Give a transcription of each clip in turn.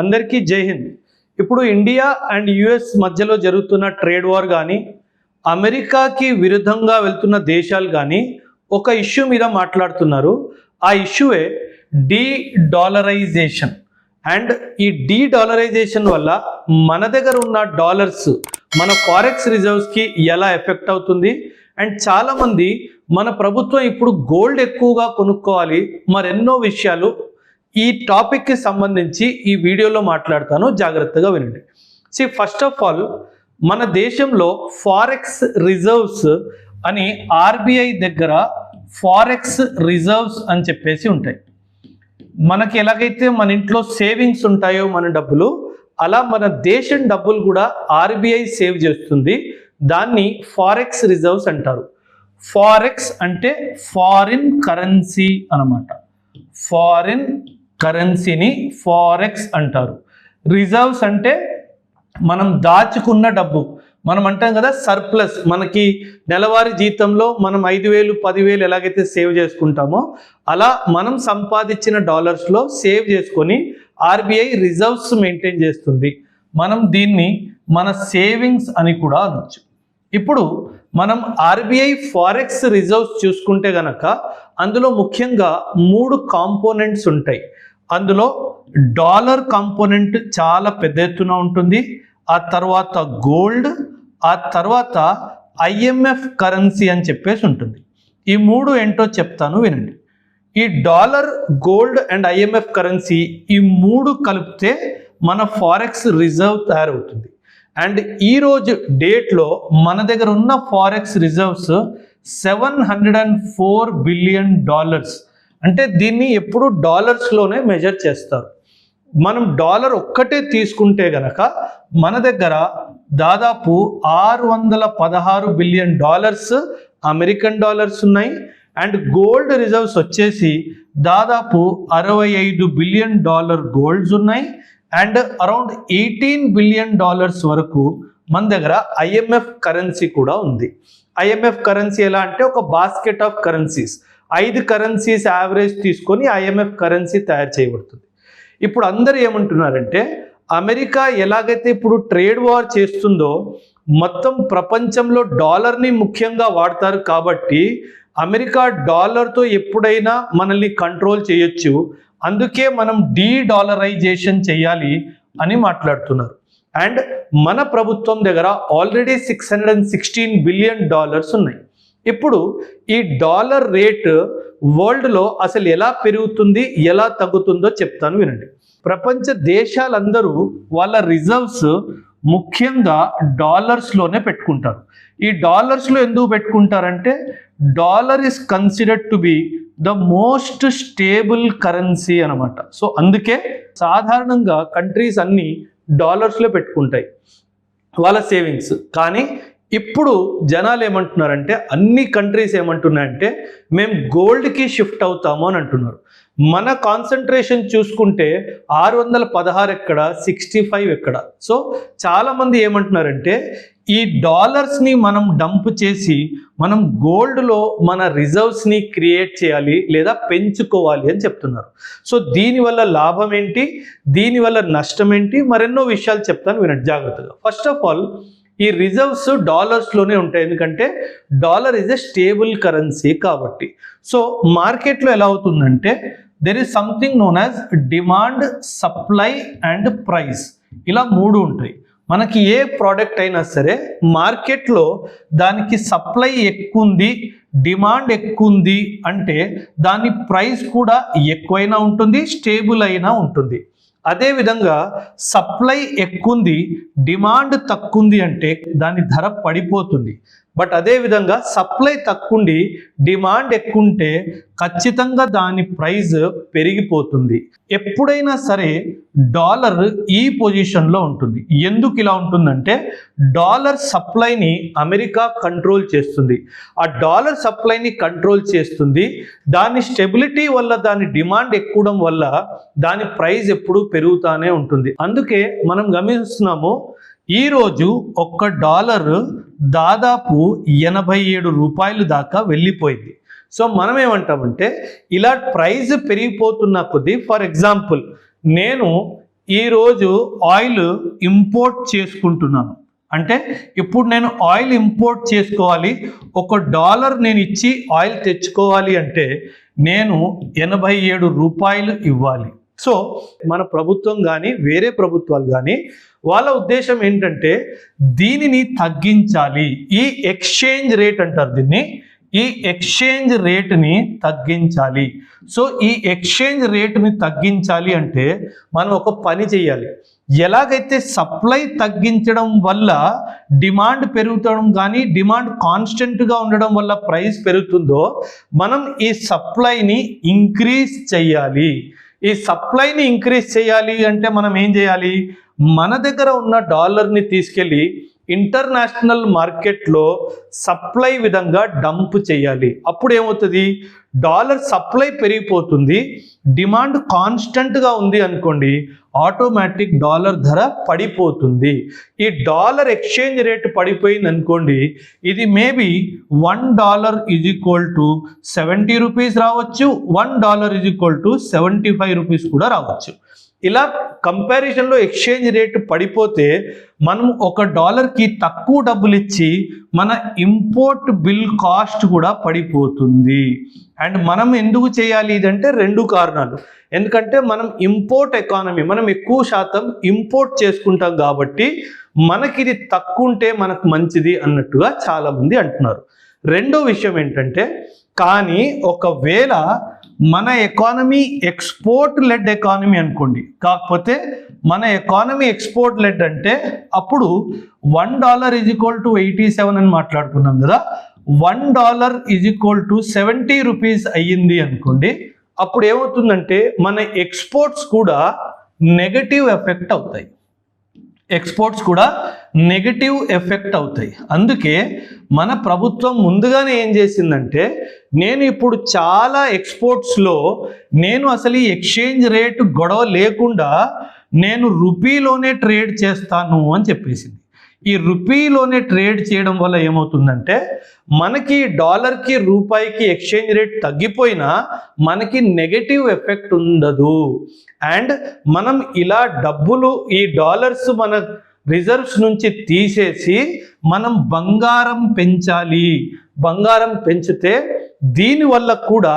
అందరికీ జై హింద్. ఇప్పుడు ఇండియా అండ్ యుఎస్ మధ్యలో జరుగుతున్న ట్రేడ్ వార్ కానీ, అమెరికాకి విరుద్ధంగా వెళ్తున్న దేశాలు కానీ ఒక ఇష్యూ మీద మాట్లాడుతున్నారు. ఆ ఇష్యూయే డీ డాలరైజేషన్. అండ్ ఈ డీ డాలరైజేషన్ వల్ల మన దగ్గర ఉన్న డాలర్స్ మన ఫారెక్స్ రిజర్వ్స్కి ఎలా ఎఫెక్ట్ అవుతుంది. అండ్ చాలామంది మన ప్రభుత్వం ఇప్పుడు గోల్డ్ ఎక్కువగా కొనుక్కోవాలి, మరెన్నో విషయాలు ఈ టాపిక్కి సంబంధించి ఈ వీడియోలో మాట్లాడతాను, జాగ్రత్తగా వినండి. ఫస్ట్ ఆఫ్ ఆల్, మన దేశంలో ఫారెక్స్ రిజర్వ్స్ అని ఆర్బీఐ దగ్గర ఫారెక్స్ రిజర్వ్స్ అని చెప్పేసి ఉంటాయి. మనకి ఎలాగైతే మన ఇంట్లో సేవింగ్స్ ఉంటాయో మన డబ్బులు, అలా మన దేశం డబ్బులు కూడా ఆర్బీఐ సేవ్ చేస్తుంది. దాన్ని ఫారెక్స్ రిజర్వ్స్ అంటారు. ఫారెక్స్ అంటే ఫారిన్ కరెన్సీ అన్నమాట. ఫారిన్ కరెన్సీని ఫారెక్స్ అంటారు. రిజర్వ్స్ అంటే మనం దాచుకున్న డబ్బు. మనం అంటాం కదా సర్ప్లస్. మనకి నెలవారీ జీతంలో మనం 5,000 10,000 ఎలాగైతే సేవ్ చేసుకుంటామో, అలా మనం సంపాదించిన డాలర్స్లో సేవ్ చేసుకొని ఆర్బీఐ రిజర్వ్స్ మెయింటైన్ చేస్తుంది. మనం దీన్ని మన సేవింగ్స్ అని కూడా అనొచ్చు. ఇప్పుడు మనం ఆర్బీఐ ఫారెక్స్ రిజర్వ్స్ చూసుకుంటే గనక అందులో ముఖ్యంగా 3 కాంపోనెంట్స్ ఉంటాయి. అందులో డాలర్ కాంపోనెంట్ చాలా పెద్ద ఎత్తున ఉంటుంది. ఆ తర్వాత గోల్డ్, ఆ తర్వాత ఐఎంఎఫ్ కరెన్సీ అని చెప్పేసి ఉంటుంది. ఈ 3 ఏంటో చెప్తాను, వినండి. ఈ dollar, gold and IMF currency, ఈ 3 కలిపితే మన ఫారెక్స్ రిజర్వ్ తయారవుతుంది. అండ్ ఈరోజు డేట్లో మన దగ్గర ఉన్న ఫారెక్స్ రిజర్వ్స్ $704 బిలియన్. అంటే దీన్ని ఎప్పుడు డాలర్స్లోనే మెజర్ చేస్తారు. మనం డాలర్ ఒక్కటే తీసుకుంటే గనక మన దగ్గర దాదాపు $616 బిలియన్ అమెరికన్ డాలర్స్ ఉన్నాయి. అండ్ గోల్డ్ రిజర్వ్స్ వచ్చేసి దాదాపు $65 బిలియన్ గోల్డ్స్ ఉన్నాయి. అండ్ అరౌండ్ $18 బిలియన్ వరకు మన దగ్గర ఐఎంఎఫ్ కరెన్సీ కూడా ఉంది. ఐఎంఎఫ్ కరెన్సీ ఎలా అంటే ఒక basket of currencies, 5 currencies average తీసుకొని ఐఎంఎఫ్ కరెన్సీ తయారు చేయబడుతుంది. ఇప్పుడు అందరూ ఏమంటున్నారంటే, అమెరికా ఎలాగైతే ఇప్పుడు ట్రేడ్ వార్ చేస్తుందో, మొత్తం ప్రపంచంలో డాలర్ని ముఖ్యంగా వాడతారు కాబట్టి అమెరికా డాలర్తో ఎప్పుడైనా మనల్ని కంట్రోల్ చేయొచ్చు, అందుకే మనం డీ డాలరైజేషన్ చేయాలి అని మాట్లాడుతున్నారు. అండ్ మన ప్రభుత్వం దగ్గర ఆల్రెడీ $616 బిలియన్ ఉన్నాయి. ఇప్పుడు ఈ డాలర్ రేట్ వరల్డ్లో అసలు ఎలా పెరుగుతుంది, ఎలా తగ్గుతుందో చెప్తాను, వినండి. ప్రపంచ దేశాలందరూ వాళ్ళ రిజర్వ్స్ ముఖ్యంగా డాలర్స్లోనే పెట్టుకుంటారు. ఈ డాలర్స్లో ఎందుకు పెట్టుకుంటారంటే, dollar is considered to be the most stable currency అనమాట. సో అందుకే సాధారణంగా కంట్రీస్ అన్నీ డాలర్స్లో పెట్టుకుంటాయి వాళ్ళ సేవింగ్స్. కానీ ఇప్పుడు జనాలు ఏమంటున్నారంటే, అన్ని కంట్రీస్ ఏమంటున్నాయంటే మేము గోల్డ్కి షిఫ్ట్ అవుతాము అని అంటున్నారు. మన కాన్సన్ట్రేషన్ చూసుకుంటే 616 ఎక్కడ, 65 ఎక్కడ. సో చాలామంది ఏమంటున్నారంటే ఈ డాలర్స్ని మనం డంప్ చేసి మనం గోల్డ్లో మన రిజర్వ్స్ని క్రియేట్ చేయాలి లేదా పెంచుకోవాలి అని చెప్తున్నారు. సో దీనివల్ల లాభం ఏంటి, దీనివల్ల నష్టం ఏంటి, మరెన్నో విషయాలు చెప్తాను, వినండి జాగ్రత్తగా. ఫస్ట్ ఆఫ్ ఆల్, ఈ రిజర్వ్స్ డాలర్స్లోనే ఉంటాయి, ఎందుకంటే dollar is a stable currency కాబట్టి. సో మార్కెట్లో ఎలా అవుతుందంటే, there is something known as demand, supply and price. ఇలా 3 ఉంటాయి. మనకి ఏ ప్రోడక్ట్ అయినా సరే మార్కెట్లో దానికి సప్లై ఎక్కువ ఉంది, డిమాండ్ ఎక్కువ ఉంది అంటే దాని ప్రైస్ కూడా ఎక్కువైనా ఉంటుంది, స్టేబుల్ అయినా ఉంటుంది. అదేవిధంగా సప్లై ఎక్కువ ఉంది, డిమాండ్ తక్కువ ఉంది అంటే దాని ధర పడిపోతుంది. బట్ అదేవిధంగా సప్లై తక్కువ ఉండి డిమాండ్ ఎక్కువ ఉంటే ఖచ్చితంగా దాని ప్రైస్ పెరిగిపోతుంది. ఎప్పుడైనా సరే డాలర్ ఈ పొజిషన్లో ఉంటుంది. ఎందుకు ఇలా ఉంటుందంటే, డాలర్ సప్లైని అమెరికా కంట్రోల్ చేస్తుంది. ఆ డాలర్ సప్లైని కంట్రోల్ చేస్తుంది. దాని స్టెబిలిటీ వల్ల, దాని డిమాండ్ ఎక్కువడం వల్ల దాని ప్రైస్ ఎప్పుడూ పెరుగుతూనే ఉంటుంది. అందుకే మనం గమనిస్తున్నాము, ఈరోజు $1 దాదాపు 87 రూపాయలు దాకా వెళ్ళిపోయింది. సో మనం ఏమంటామంటే, ఇలా ప్రైస్ పెరిగిపోతున్న కొద్దీ, ఫర్ ఎగ్జాంపుల్ నేను ఈరోజు ఆయిల్ ఇంపోర్ట్ చేసుకుంటున్నాను, అంటే ఇప్పుడు నేను ఆయిల్ ఇంపోర్ట్ చేసుకోవాలి, $1 నేను ఇచ్చి ఆయిల్ తెచ్చుకోవాలి అంటే నేను 87 రూపాయలు ఇవ్వాలి. సో మన ప్రభుత్వం కానీ వేరే ప్రభుత్వాలు కానీ వాళ్ళ ఉద్దేశం ఏంటంటే దీనిని తగ్గించాలి, ఈ ఎక్స్చేంజ్ రేట్ అంటారు దీన్ని, ఈ ఎక్స్చేంజ్ రేట్ని తగ్గించాలి. సో ఈ ఎక్స్చేంజ్ రేట్ని తగ్గించాలి అంటే మనం ఒక పని చేయాలి. ఎలాగైతే సప్లై తగ్గించడం వల్ల డిమాండ్ పెరుగుతడం కానీ డిమాండ్ కాన్స్టెంట్గా ఉండడం వల్ల ప్రైస్ పెరుగుతుందో మనం ఈ సప్లైని ఇంక్రీజ్ చేయాలి. ఈ సప్లైని ఇంక్రీజ్ చేయాలి అంటే మనం ఏం చేయాలి, మన దగ్గర ఉన్న డాలర్ని తీసుకెళ్ళి ఇంటర్నేషనల్ మార్కెట్లో సప్లై విధంగా డంప్ చేయాలి. అప్పుడు ఏమవుతుంది, డాలర్ సప్లై పెరిగిపోతుంది, డిమాండ్ కాన్స్టెంట్గా ఉంది అనుకోండి, ఆటోమేటిక్ డాలర్ ధర పడిపోతుంది. ఈ డాలర్ ఎక్స్చేంజ్ రేట్ పడిపోయింది అనుకోండి, ఇది మేబీ $1 = 70 రూపీస్ రావచ్చు, $1 = 75 రూపీస్ కూడా రావచ్చు. ఇలా కంపారిజన్లో ఎక్స్చేంజ్ రేట్ పడిపోతే మనం $1కి తక్కువ డబ్బులు ఇచ్చి మన ఇంపోర్ట్ బిల్ కాస్ట్ కూడా పడిపోతుంది. అండ్ మనం ఎందుకు చేయాలి ఇదంటే 2 కారణాలు. ఎందుకంటే మనం ఇంపోర్ట్ ఎకానమీ, మనం ఎక్కువ శాతం ఇంపోర్ట్ చేసుకుంటాం కాబట్టి మనకి ఇది తక్కువ ఉంటే మనకు మంచిది అన్నట్టుగా చాలామంది అంటున్నారు. రెండో విషయం ఏంటంటే, కానీ ఒకవేళ మన ఎకానమీ ఎక్స్పోర్ట్ లెడ్ ఎకానమీ అనుకోండి, కాకపోతే మన ఎకానమీ ఎక్స్పోర్ట్ లెడ్ అంటే అప్పుడు $1 = 87 అని మాట్లాడుకున్నాం కదా, $1 = 70 రూపీస్ అయ్యింది అనుకోండి, అప్పుడు ఏమవుతుందంటే మన ఎక్స్పోర్ట్స్ కూడా నెగటివ్ ఎఫెక్ట్ అవుతాయి, ఎక్స్పోర్ట్స్ కూడా నెగటివ్ ఎఫెక్ట్ అవుతాయి. అందుకే మన ప్రభుత్వం ముందుగానే ఏం చేసిందంటే, నేను ఇప్పుడు చాలా ఎక్స్పోర్ట్స్లో నేను అసలు ఈ ఎక్స్చేంజ్ రేట్ గొడవ లేకుండా నేను రూపీలోనే ట్రేడ్ చేస్తాను అని చెప్పేసింది. ఈ రూపీలోనే ట్రేడ్ చేయడం వల్ల ఏమవుతుందంటే మనకి డాలర్కి రూపాయికి ఎక్స్చేంజ్ రేట్ తగ్గిపోయినా మనకి నెగటివ్ ఎఫెక్ట్ ఉండదు. అండ్ మనం ఇలా డబ్బులు ఈ డాలర్స్ మన రిజర్వ్స్ నుంచి తీసేసి మనం బంగారం పెంచాలి, బంగారం పెంచితే దీనివల్ల కూడా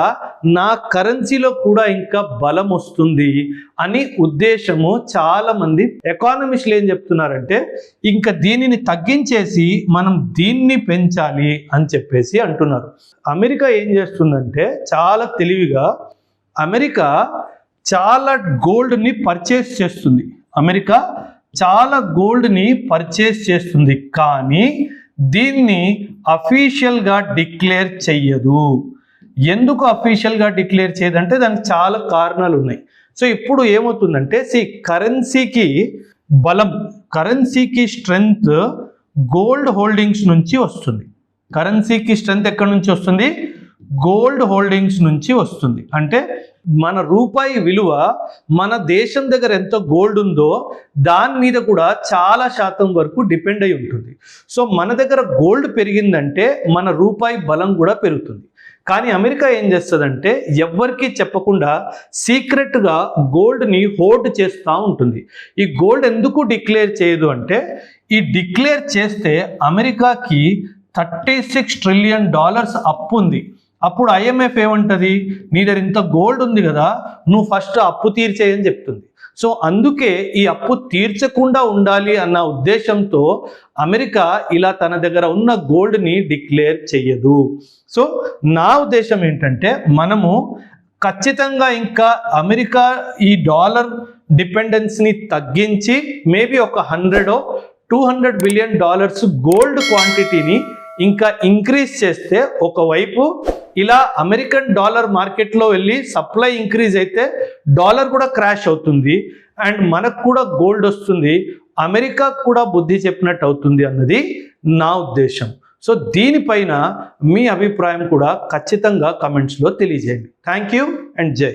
నా కరెన్సీలో కూడా ఇంకా బలం వస్తుంది అని ఉద్దేశము. చాలామంది ఎకానమిస్టులు ఏం చెప్తున్నారంటే ఇంకా దీనిని తగ్గించేసి మనం దీన్ని పెంచాలి అని చెప్పేసి అంటున్నారు. అమెరికా ఏం చేస్తుందంటే చాలా తెలివిగా అమెరికా చాలా గోల్డ్ని పర్చేస్ చేస్తుంది. అమెరికా చాలా గోల్డ్ని పర్చేస్ చేస్తుంది, కానీ దీన్ని అఫీషియల్గా డిక్లేర్ చెయ్యదు. ఎందుకు అఫీషియల్గా డిక్లేర్ చేయదంటే దానికి చాలా కారణాలు ఉన్నాయి. సో ఇప్పుడు ఏమవుతుందంటే కరెన్సీకి బలం, కరెన్సీకి స్ట్రెంగ్త్ గోల్డ్ హోల్డింగ్స్ నుంచి వస్తుంది. కరెన్సీకి స్ట్రెంగ్త్ ఎక్కడి నుంచి వస్తుంది, గోల్డ్ హోల్డింగ్స్ నుంచి వస్తుంది. అంటే మన రూపాయి విలువ మన దేశం దగ్గర ఎంత గోల్డ్ ఉందో దాని మీద కూడా చాలా శాతం వరకు డిపెండ్ అయి ఉంటుంది. సో మన దగ్గర గోల్డ్ పెరిగిందంటే మన రూపాయి బలం కూడా పెరుగుతుంది. కానీ అమెరికా ఏం చేస్తుందంటే ఎవ్వరికీ చెప్పకుండా సీక్రెట్గా గోల్డ్ని హోల్డ్ చేస్తూ ఉంటుంది. ఈ గోల్డ్ ఎందుకు డిక్లేర్ చేయదు అంటే, ఈ డిక్లేర్ చేస్తే అమెరికాకి $36 ట్రిలియన్ అప్పు ఉంది. అప్పుడు IMF ఏమంటుంది, నీ దగ్గర ఇంత గోల్డ్ ఉంది కదా, నువ్వు ఫస్ట్ అప్పు తీర్చేయని చెప్తుంది. సో అందుకే ఈ అప్పు తీర్చకుండా ఉండాలి అన్న ఉద్దేశంతో అమెరికా ఇలా తన దగ్గర ఉన్న గోల్డ్ని డిక్లేర్ చెయ్యదు. సో నా ఉద్దేశం ఏంటంటే మనము ఖచ్చితంగా ఇంకా అమెరికా ఈ డాలర్ డిపెండెన్స్ని తగ్గించి మేబీ ఒక $100-200 బిలియన్ గోల్డ్ క్వాంటిటీని ఇంకా ఇంక్రీజ్ చేస్తే, ఒకవైపు ఇలా అమెరికన్ డాలర్ మార్కెట్లో వెళ్ళి సప్లై ఇంక్రీజ్ అయితే డాలర్ కూడా క్రాష్ అవుతుంది అండ్ మనకు కూడా గోల్డ్ వస్తుంది, అమెరికా కూడా బుద్ధి చెప్పినట్టు అవుతుంది అన్నది నా ఉద్దేశం. సో దీనిపైన మీ అభిప్రాయం కూడా ఖచ్చితంగా కమెంట్స్లో తెలియజేయండి. థ్యాంక్ యూ అండ్ జై.